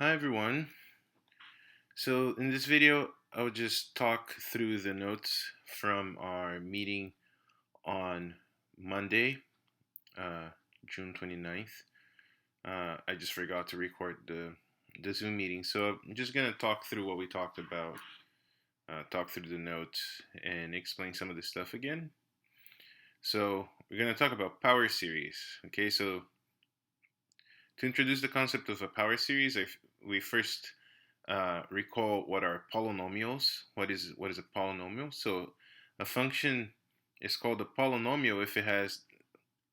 Hi everyone. So in this video, I'll just talk through the notes from our meeting on Monday, uh, June 29th. I just forgot to record the Zoom meeting, so I'm just gonna talk through what we talked about, talk through the notes, and explain some of the stuff again. So we're gonna talk about power series. Okay, so to introduce the concept of a power series, we first recall what are polynomials. What is a polynomial? So a function is called a polynomial if it has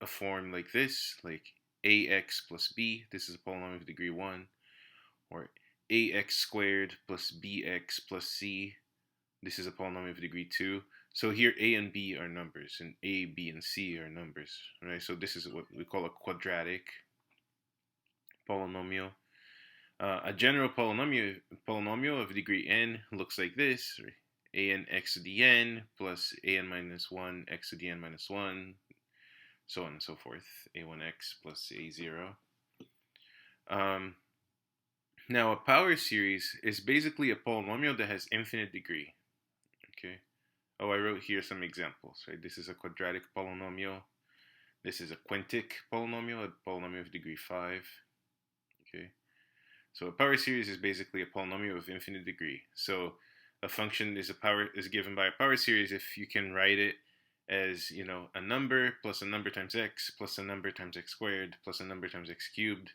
a form like this, like ax plus b. This is a polynomial of degree 1, or ax squared plus bx plus c. This is a polynomial of degree 2. So here a and b are numbers, and a, b, and c are numbers, right? So this is what we call a quadratic polynomial. A general polynomial of degree n looks like this: an x to the n plus an minus 1 x to the n minus 1, so on and so forth, a1x plus a0. Um, Now, a power series is basically a polynomial that has infinite degree. Okay. Oh, I wrote here some examples. Right. This is a quadratic polynomial. This is a quintic polynomial, a polynomial of degree 5. Okay. So a power series is basically a polynomial of infinite degree. So a function is given by a power series if you can write it as, a number plus a number times x plus a number times x squared plus a number times x cubed,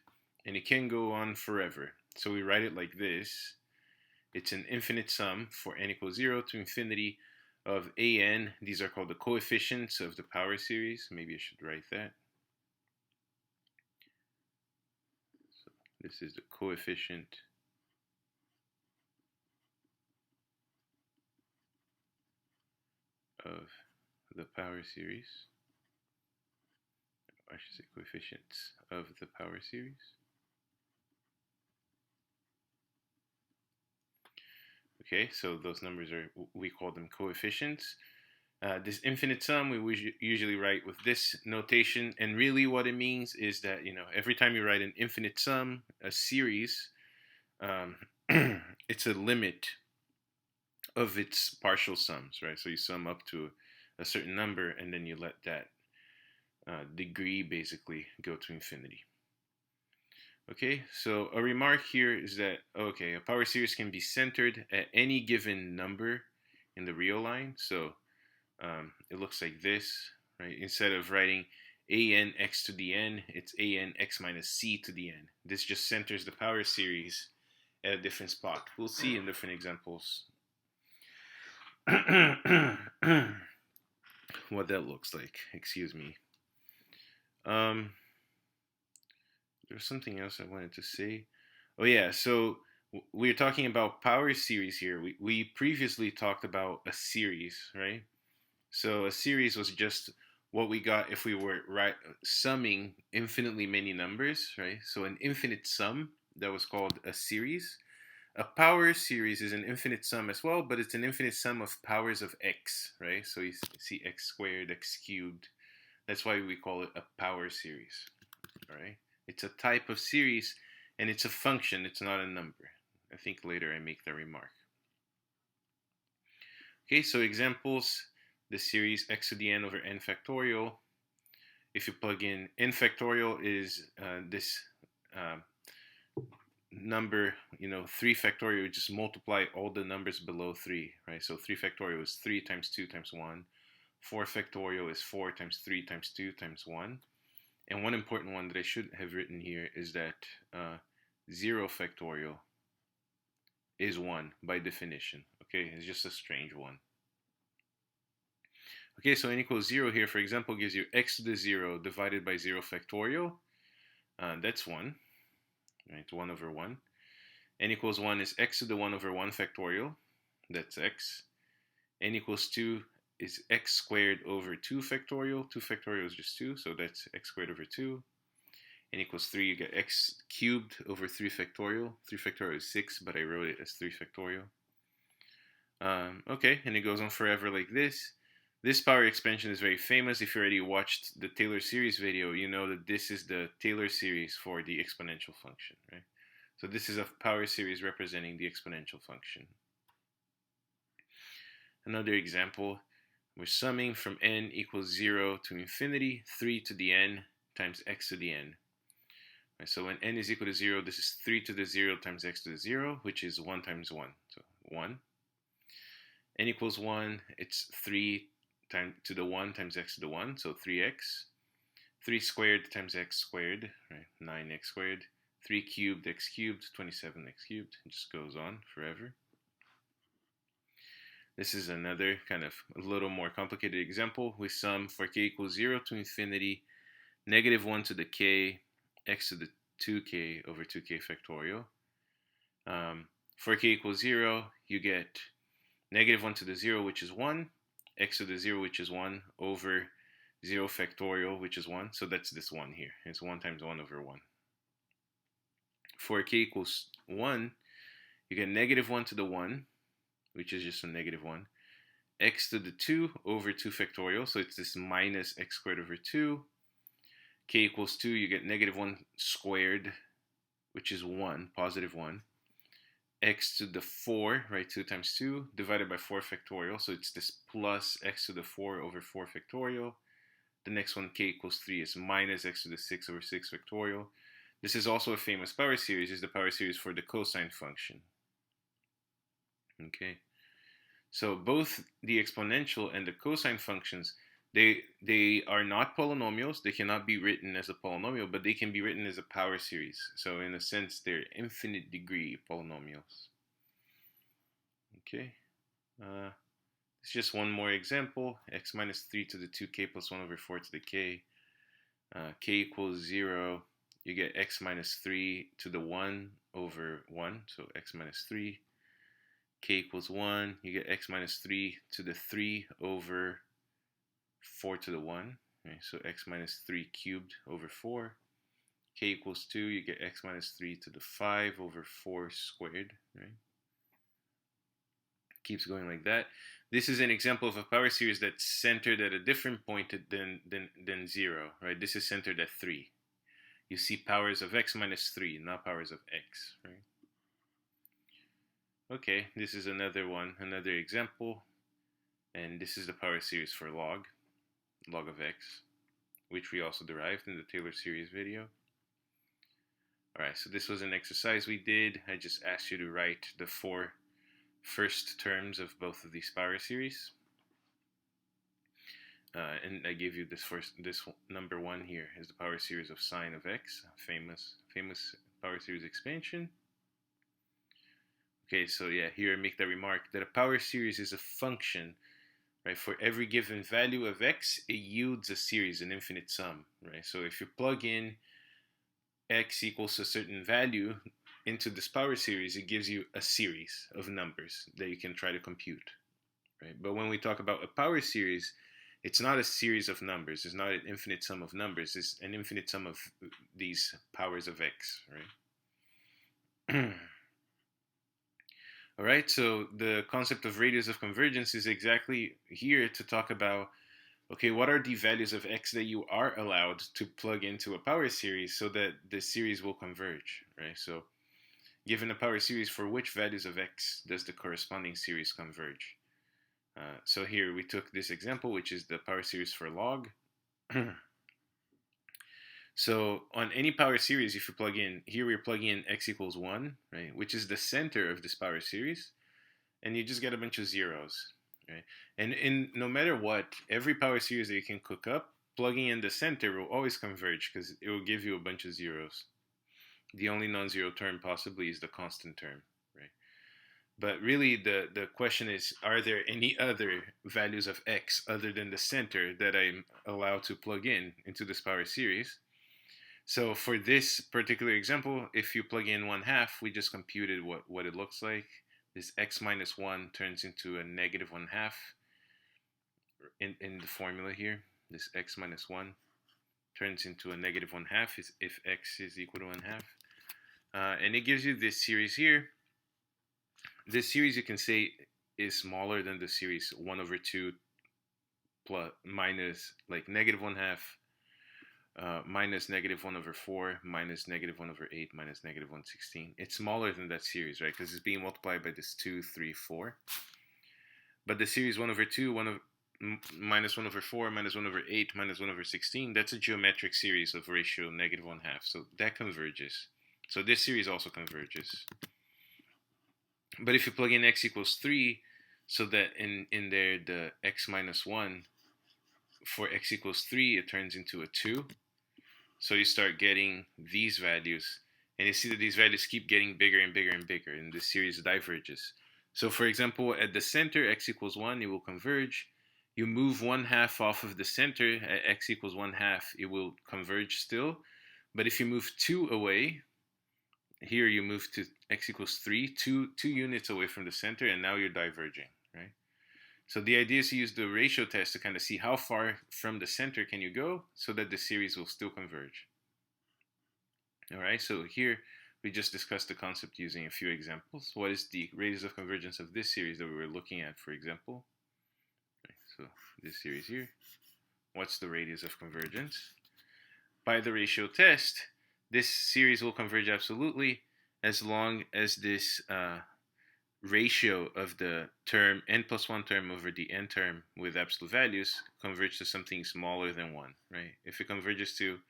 and it can go on forever. So we write it like this. It's an infinite sum for n equals 0 to infinity of an. These are called the coefficients of the power series. Maybe I should write that. So this is the coefficient of the power series. I should say coefficients of the power series. Okay, so those numbers we call them coefficients. This infinite sum we usually write with this notation, and really what it means is that, every time you write an infinite sum, a series, um, it's a limit of its partial sums, right? So you sum up to a certain number, and then you let that degree basically go to infinity. Okay, so a remark here is that, okay, a power series can be centered at any given number in the real line. So it looks like this, right? Instead of writing an x to the n, it's an x minus c to the n. This just centers the power series at a different spot. We'll see in different examples what that looks like. Excuse me. There's something else I wanted to say. Oh yeah, so we're talking about power series here. We previously talked about a series, right? So a series was just what we got if we were summing infinitely many numbers, right? So an infinite sum, that was called a series. A power series is an infinite sum as well, but it's an infinite sum of powers of x, right? So you see x squared, x cubed. That's why we call it a power series, all right? It's a type of series, and it's a function. It's not a number. I think later I make the remark. Okay, so examples, the series x to the n over n factorial. If you plug in n factorial is this uh, number, 3 factorial, you just multiply all the numbers below 3, right? So 3 factorial is 3 times 2 times 1. 4 factorial is 4 times 3 times 2 times 1. And one important one that I should have written here is that 0 factorial is 1 by definition. Okay, it's just a strange one. Okay, so n equals 0 here, for example, gives you x to the 0 divided by 0 factorial. That's 1, right? 1 over 1. N equals 1 is x to the 1 over 1 factorial. That's x. N equals 2 is x squared over 2 factorial. 2 factorial is just 2, so that's x squared over 2. N equals 3, you get x cubed over 3 factorial. 3 factorial is 6, but I wrote it as 3 factorial. Okay, and it goes on forever like this. This power expansion is very famous. If you already watched the Taylor series video, you know that this is the Taylor series for the exponential function, right? So this is a power series representing the exponential function. Another example, we're summing from n equals 0 to infinity, 3 to the n times x to the n. Right, so when n is equal to 0, this is 3 to the 0 times x to the 0, which is 1 times 1. So 1. N equals 1, it's 3 to the 1 times x to the 1, so 3x. 3 squared times x squared, right? 9x squared. 3 cubed, x cubed, 27x cubed. It just goes on forever. This is another kind of a little more complicated example. We sum for k equals 0 to infinity, negative 1 to the k, x to the 2k over 2k factorial. For k equals 0, you get negative 1 to the 0, which is 1, x to the 0, which is 1, over 0 factorial, which is 1. So that's this 1 here. It's 1 times 1 over 1. For k equals 1, you get negative 1 to the 1, which is just a negative 1, x to the 2 over 2 factorial, so it's this minus x squared over 2. K equals 2, you get negative 1 squared, which is 1, positive 1. X to the 4, right, 2 times 2, divided by 4 factorial, so it's this plus x to the 4 over 4 factorial. The next one, k equals 3, is minus x to the 6 over 6 factorial. This is also a famous power series. It's the power series for the cosine function. Okay, so both the exponential and the cosine functions, they are not polynomials. They cannot be written as a polynomial, but they can be written as a power series. So in a sense, they're infinite degree polynomials. Okay, it's just one more example. X minus 3 to the 2k plus 1 over 4 to the k. K equals 0. You get x minus 3 to the 1 over 1, so x minus 3. K equals 1, you get x minus 3 to the 3 over 4 to the 1, right? So x minus 3 cubed over 4. K equals 2, you get x minus 3 to the 5 over 4 squared, right? Keeps going like that. This is an example of a power series that's centered at a different point than 0, right? This is centered at 3. You see powers of x minus 3, not powers of x, right? Okay, this is another one, another example. And this is the power series for log of x, which we also derived in the Taylor series video. Alright, so this was an exercise we did. I just asked you to write the 4 first terms of both of these power series. And I gave you this number 1 here is the power series of sine of x, famous power series expansion. Okay, so yeah, here I make the remark that a power series is a function, right? For every given value of x, it yields a series, an infinite sum, right? So if you plug in x equals a certain value into this power series, it gives you a series of numbers that you can try to compute, right? But when we talk about a power series, it's not a series of numbers. It's not an infinite sum of numbers. It's an infinite sum of these powers of x, right? All right, so the concept of radius of convergence is exactly here to talk about, okay, what are the values of x that you are allowed to plug into a power series so that the series will converge, right? So given a power series, for which values of x does the corresponding series converge? So here we took this example, which is the power series for log. So on any power series, if you plug in, here we're plugging in x equals 1, right, which is the center of this power series, and you just get a bunch of zeros, right? And no matter what, every power series that you can cook up, plugging in the center will always converge because it will give you a bunch of zeros. The only non-zero term possibly is the constant term, right? But really the question is, are there any other values of x other than the center that I'm allowed to plug in into this power series? So for this particular example, if you plug in 1/2, we just computed what it looks like. This x minus 1 turns into a negative 1/2 in the formula here. This x minus 1 turns into a negative 1/2 if x is equal to 1/2. And it gives you this series here. This series, you can say, is smaller than the series 1/2 plus minus like negative 1/2 minus negative 1 over 4, minus negative 1 over 8, minus negative 116. It's smaller than that series, right? Because it's being multiplied by this 2, 3, 4. But the series 1 over 2, minus 1 over 4, minus 1 over 8, minus 1 over 16, that's a geometric series of ratio negative 1/2. So that converges. So this series also converges. But if you plug in x equals 3, so that in there the x minus 1, for x equals 3, it turns into a 2. So you start getting these values. And you see that these values keep getting bigger and bigger and bigger, and this series diverges. So for example, at the center, x equals 1, it will converge. You move 1/2 off of the center, at x equals 1/2, it will converge still. But if you move 2 away, here you move to x equals 3, two units away from the center, and now you're diverging, right? So the idea is to use the ratio test to kind of see how far from the center can you go so that the series will still converge. All right, so here we just discussed the concept using a few examples. What is the radius of convergence of this series that we were looking at, for example? Right, so this series here, what's the radius of convergence? By the ratio test, this series will converge absolutely as long as this ratio of the term n plus 1 term over the n term with absolute values converge to something smaller than 1, right? If it converges to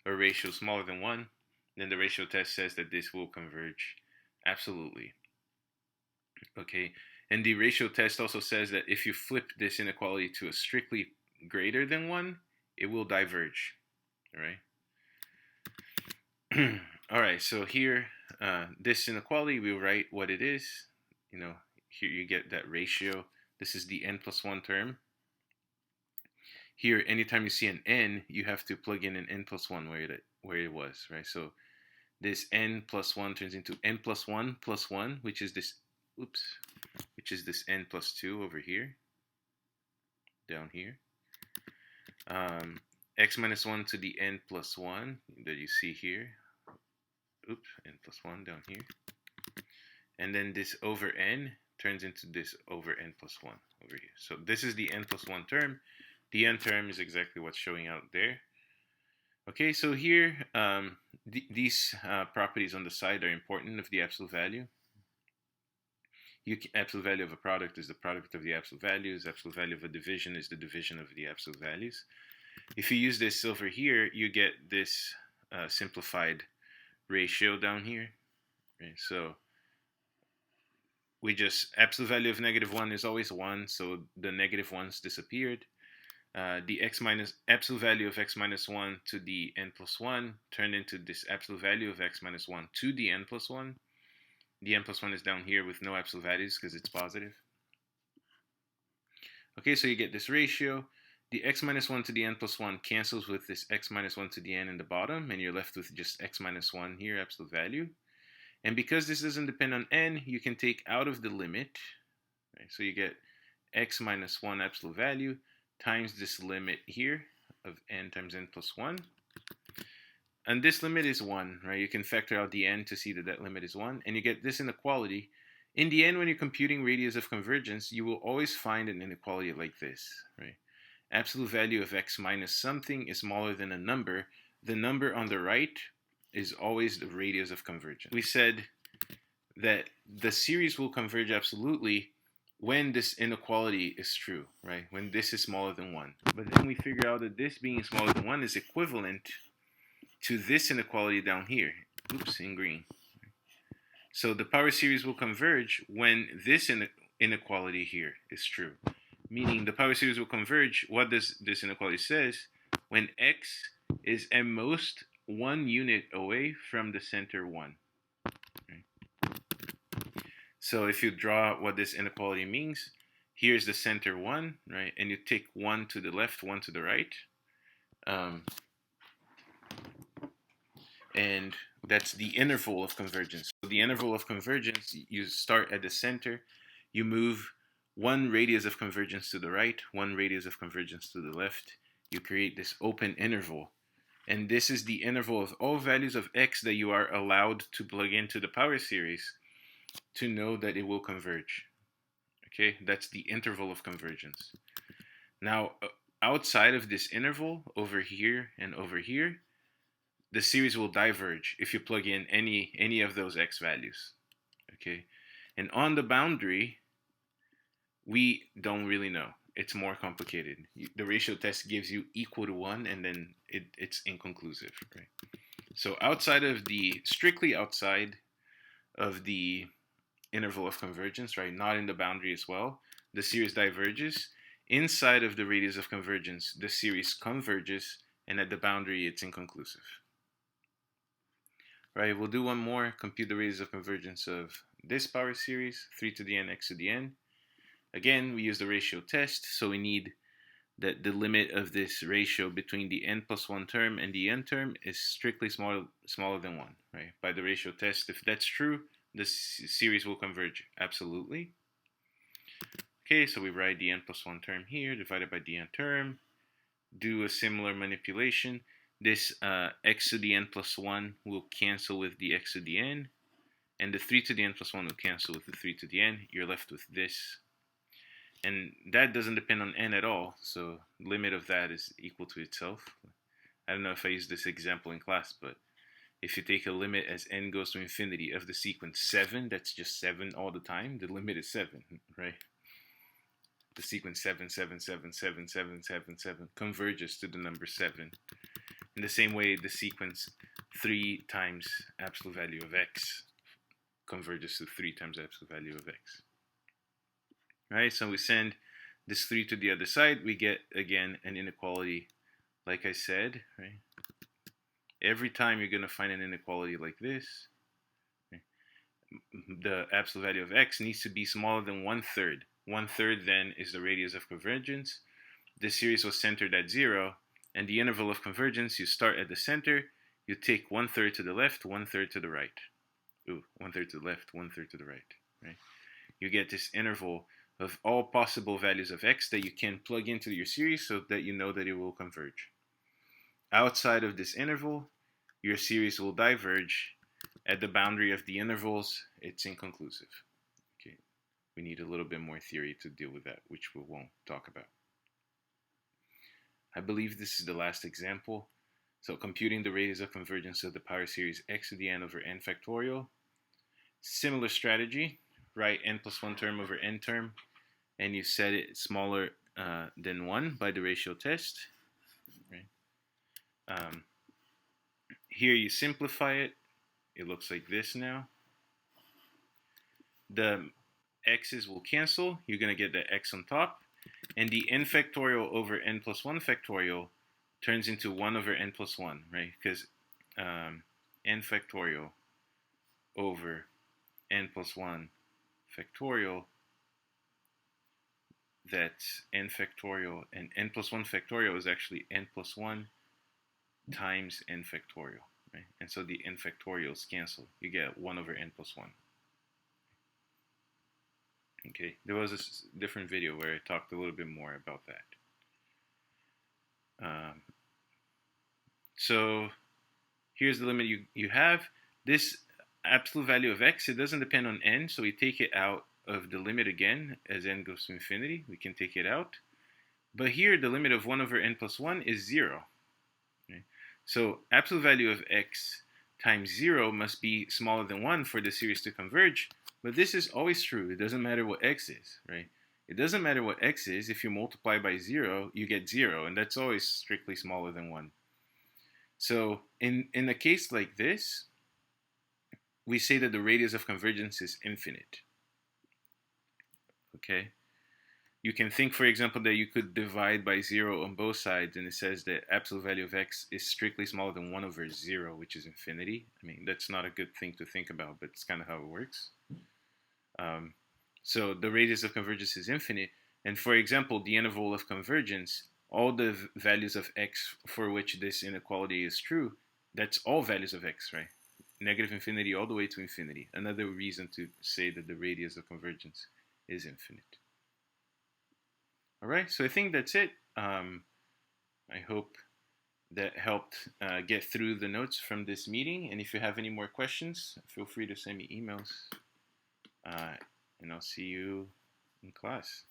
a ratio smaller than 1, then the ratio test says that this will converge absolutely. Okay, and the ratio test also says that if you flip this inequality to a strictly greater than 1, it will diverge, all right? All right, so here, this inequality, we'll write what it is. You know, here you get that ratio. This is the n plus 1 term. Here, anytime you see an n, you have to plug in an n plus 1 where it was, right? So this n plus 1 turns into n plus 1 plus 1, which is this, which is this n plus 2 over here, down here. X minus 1 to the n plus 1 that you see here. N plus 1 down here. And then this over n turns into this over n plus 1 over here. So this is the n plus 1 term. The n term is exactly what's showing out there. Okay, so here, these properties on the side are important of the absolute value. Absolute value of a product is the product of the absolute values. Absolute value of a division is the division of the absolute values. If you use this over here, you get this simplified ratio down here. Right? So we just, absolute value of negative 1 is always 1, so the negative 1's disappeared. The absolute value of x minus 1 to the n plus 1 turned into this absolute value of x minus 1 to the n plus 1. The n plus 1 is down here with no absolute values because it's positive. Okay, so you get this ratio. The x minus 1 to the n plus 1 cancels with this x minus 1 to the n in the bottom, and you're left with just x minus 1 here, absolute value. And because this doesn't depend on n, you can take out of the limit. Right? So you get x minus 1 absolute value times this limit here of n times n plus 1. And this limit is 1, right? You can factor out the n to see that that limit is 1, and you get this inequality. In the end, when you're computing radius of convergence, you will always find an inequality like this, right? Absolute value of x minus something is smaller than a number. The number on the right is always the radius of convergence. We said that the series will converge absolutely when this inequality is true, right? When this is smaller than 1. But then we figure out that this being smaller than 1 is equivalent to this inequality down here, in green. So the power series will converge when this inequality here is true. Meaning the power series will converge, what does this inequality says? When x is at most 1 unit away from the center 1. Right? So if you draw what this inequality means, here's the center 1, right? And you take 1 to the left, 1 to the right. And that's the interval of convergence. So the interval of convergence, you start at the center, you move 1 radius of convergence to the right, 1 radius of convergence to the left. You create this open interval. And this is the interval of all values of x that you are allowed to plug into the power series to know that it will converge. Okay, that's the interval of convergence. Now, outside of this interval, over here and over here, the series will diverge if you plug in any of those x values. Okay, and on the boundary, we don't really know. It's more complicated. The ratio test gives you equal to 1, and then it's inconclusive, right? So strictly outside of the interval of convergence, right, not in the boundary as well, the series diverges. Inside of the radius of convergence, the series converges, and at the boundary, it's inconclusive. Right, we'll do one more, compute the radius of convergence of this power series, 3 to the n, x to the n. Again, we use the ratio test, so we need that the limit of this ratio between the n plus 1 term and the n term is strictly smaller than 1, right? By the ratio test, if that's true, this series will converge absolutely. Okay, so we write the n plus 1 term here, divided by the n term, do a similar manipulation. This x to the n plus 1 will cancel with the x to the n, and the 3 to the n plus 1 will cancel with the 3 to the n. You're left with this. And that doesn't depend on n at all, so the limit of that is equal to itself. I don't know if I used this example in class, but if you take a limit as n goes to infinity of the sequence 7, that's just 7 all the time, the limit is 7, right? The sequence 7, 7, 7, 7, 7, 7, 7 converges to the number 7. In the same way, the sequence 3 times absolute value of x converges to 3 times absolute value of x. Right, so we send this 3 to the other side, we get, again, an inequality like I said, right? Every time you're going to find an inequality like this, right, the absolute value of x needs to be smaller than 1/3. 1/3 then is the radius of convergence. This series was centered at 0, and the interval of convergence, you start at the center, you take 1/3 to the left, 1/3 to the right. 1/3 to the left, 1/3 to the right, right? You get this interval of all possible values of x that you can plug into your series so that you know that it will converge. Outside of this interval, your series will diverge. At the boundary of the intervals, it's inconclusive. Okay, we need a little bit more theory to deal with that, which we won't talk about. I believe this is the last example. So computing the radius of convergence of the power series x to the n over n factorial. Similar strategy, write n plus 1 term over n term, and you set it smaller than 1 by the ratio test. Right? Here you simplify it. It looks like this now. The x's will cancel. You're going to get the x on top. And the n factorial over n plus 1 factorial turns into 1 over n plus 1, right? Because n factorial over n plus 1 factorial, that's n factorial, and n plus 1 factorial is actually n plus 1 times n factorial, right? And so the n factorials cancel. You get 1 over n plus 1. Okay, there was a different video where I talked a little bit more about that. So here's the limit you have. This absolute value of x, it doesn't depend on n, so we take it out of the limit again as n goes to infinity. We can take it out. But here the limit of 1 over n plus 1 is 0. Okay? So absolute value of x times 0 must be smaller than 1 for the series to converge. But this is always true. It doesn't matter what x is, right? It doesn't matter what x is. If you multiply by 0, you get 0, and that's always strictly smaller than 1. So in a case like this, we say that the radius of convergence is infinite. Okay? You can think, for example, that you could divide by 0 on both sides, and it says that absolute value of x is strictly smaller than 1 over 0, which is infinity. I mean, that's not a good thing to think about, but it's kind of how it works. So the radius of convergence is infinite. And for example, the interval of convergence, all the values of x for which this inequality is true, that's all values of x, right? Negative infinity all the way to infinity. Another reason to say that the radius of convergence is infinite. All right, so I think that's it. I hope that helped get through the notes from this meeting. And if you have any more questions, feel free to send me emails. And I'll see you in class.